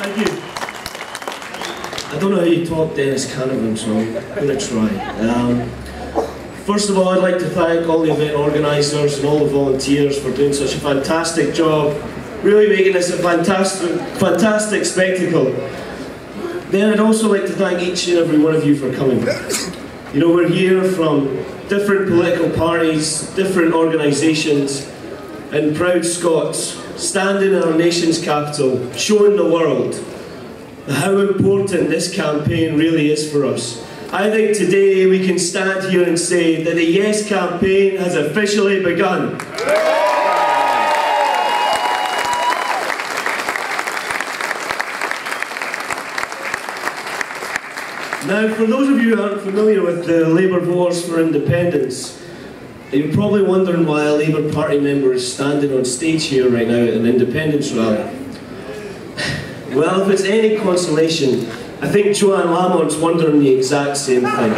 Thank you. I don't know how you talk Dennis Canavan, so I'm going to try. First of all, I'd like to thank all the event organisers and all the volunteers for doing such a fantastic job, really making this a fantastic spectacle. Then I'd also like to thank each and every one of you for coming. You know, we're here from different political parties, different organisations, and proud Scots, standing in our nation's capital, showing the world how important this campaign really is for us. I think today we can stand here and say that the Yes campaign has officially begun. Now, for those of you who aren't familiar with the Labour Wars for Independence, you're probably wondering why a Labour Party member is standing on stage here right now at an independence rally. Well, if it's any consolation, I think Johann Lamont's wondering the exact same thing.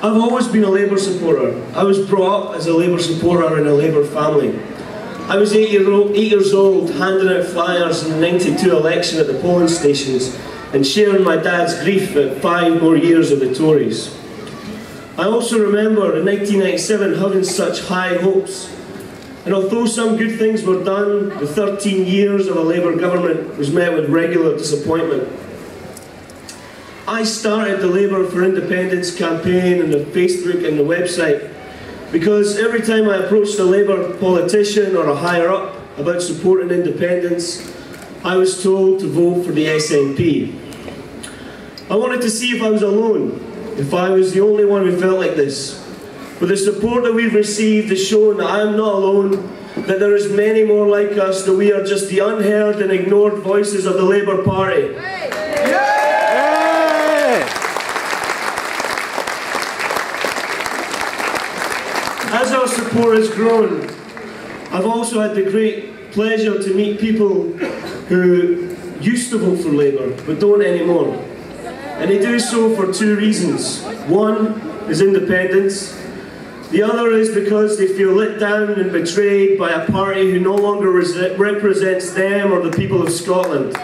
I've always been a Labour supporter. I was brought up as a Labour supporter in a Labour family. I was 8 years old, handing out flyers in the '92 election at the polling stations and sharing my dad's grief at 5 more years of the Tories. I also remember in 1997 having such high hopes, and although some good things were done, the 13 years of a Labour government was met with regular disappointment. I started the Labour for Independence campaign on the Facebook and the website because every time I approached a Labour politician or a higher up about supporting independence, I was told to vote for the SNP. I wanted to see if I was alone, if I was the only one who felt like this. But the support that we've received has shown that I am not alone, that there is many more like us, that we are just the unheard and ignored voices of the Labour Party. As our support has grown, I've also had the great pleasure to meet people who used to vote for Labour, but don't anymore. And they do so for 2 reasons. One is independence. The other is because they feel let down and betrayed by a party who no longer represents them or the people of Scotland.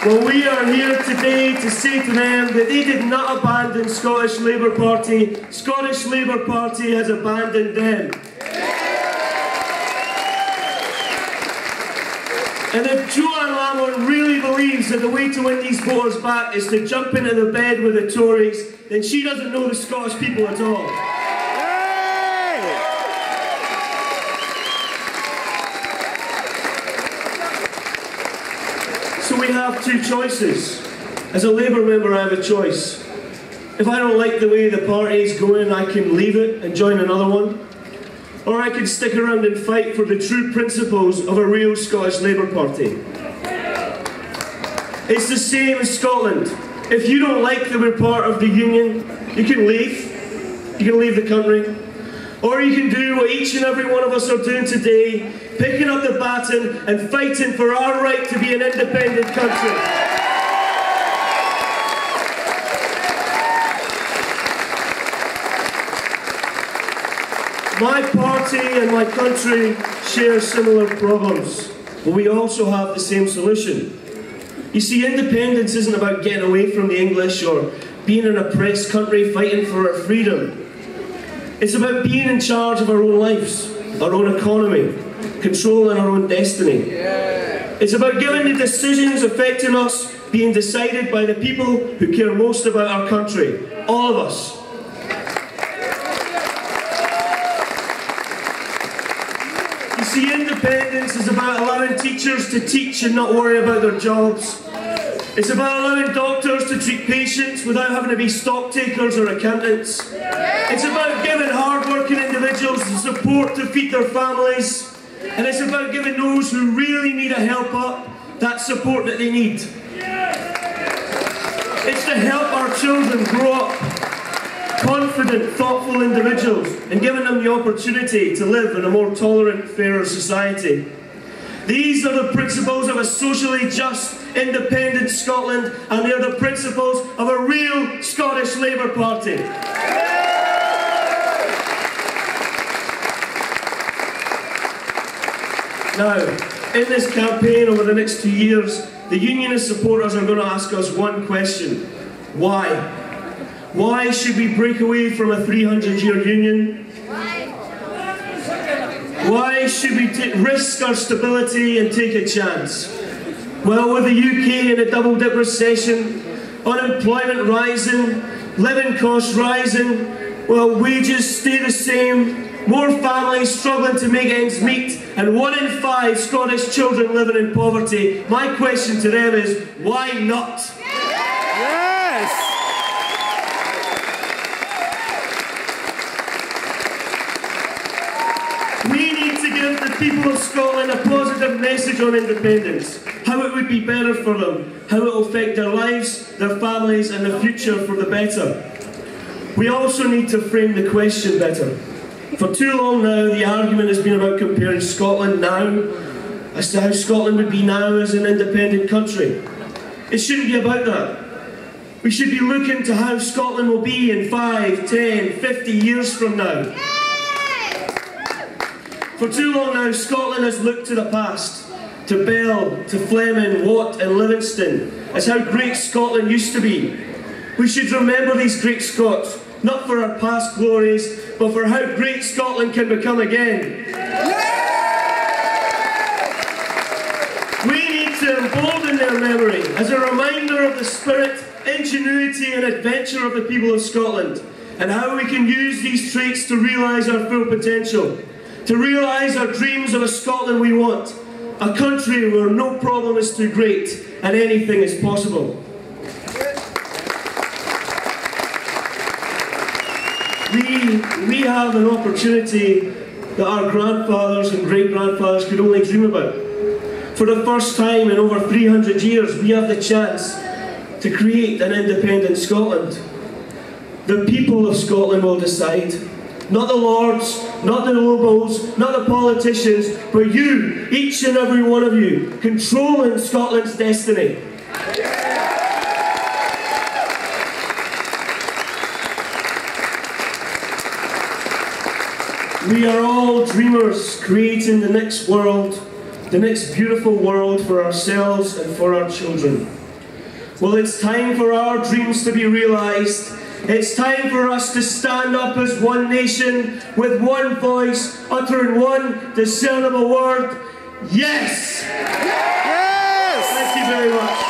Well, we are here today to say to them that they did not abandon Scottish Labour Party. Scottish Labour Party has abandoned them. And if Johann Lamont really believes that the way to win these voters back is to jump into the bed with the Tories, then she doesn't know the Scottish people at all. So we have 2 choices. As a Labour member, I have a choice. If I don't like the way the party is going, I can leave it and join another one. Or I can stick around and fight for the true principles of a real Scottish Labour Party. It's the same as Scotland. If you don't like that we're part of the Union, you can leave. You can leave the country. Or you can do what each and every one of us are doing today, picking up the baton and fighting for our right to be an independent country. My party and my country share similar problems, but we also have the same solution. You see, independence isn't about getting away from the English or being an oppressed country fighting for our freedom. It's about being in charge of our own lives, our own economy, controlling our own destiny. It's about giving the decisions affecting us being decided by the people who care most about our country, all of us. You see, independence is about allowing teachers to teach and not worry about their jobs. It's about allowing doctors to treat patients without having to be stock takers or accountants. It's about giving hard-working individuals the support to feed their families. And it's about giving those who really need a help up that support that they need. It's to help our children grow up confident, thoughtful individuals and giving them the opportunity to live in a more tolerant, fairer society. These are the principles of a socially just, independent Scotland, and they are the principles of a real Scottish Labour Party. Now, in this campaign over the next 2 years, the Unionist supporters are going to ask us one question. Why? Why should we break away from a 300-year union? Why should we risk our stability and take a chance? Well, with the UK in a double-dip recession, unemployment rising, living costs rising, well, wages stay the same, more families struggling to make ends meet, and 1 in 5 Scottish children living in poverty. My question to them is, why not? Yes! We need to give the people of Scotland a positive message on independence, how it would be better for them, how it will affect their lives, their families and the future for the better. We also need to frame the question better. For too long now, the argument has been about comparing Scotland now as to how Scotland would be now as an independent country. It shouldn't be about that. We should be looking to how Scotland will be in 5, 10, 50 years from now. For too long now, Scotland has looked to the past, to Bell, to Fleming, Watt and Livingston, as how great Scotland used to be. We should remember these great Scots, not for our past glories, but for how great Scotland can become again. We need to embolden their memory as a reminder of the spirit, ingenuity and adventure of the people of Scotland, and how we can use these traits to realise our full potential, to realise our dreams of a Scotland we want, a country where no problem is too great and anything is possible. We have an opportunity that our grandfathers and great-grandfathers could only dream about. For the first time in over 300 years, we have the chance to create an independent Scotland. The people of Scotland will decide. Not the lords, not the nobles, not the politicians, but you, each and every one of you, controlling Scotland's destiny. We are all dreamers, creating the next world, the next beautiful world for ourselves and for our children. Well, it's time for our dreams to be realised. It's time for us to stand up as one nation, with one voice, uttering one discernible word, yes! Yes! Thank you very much.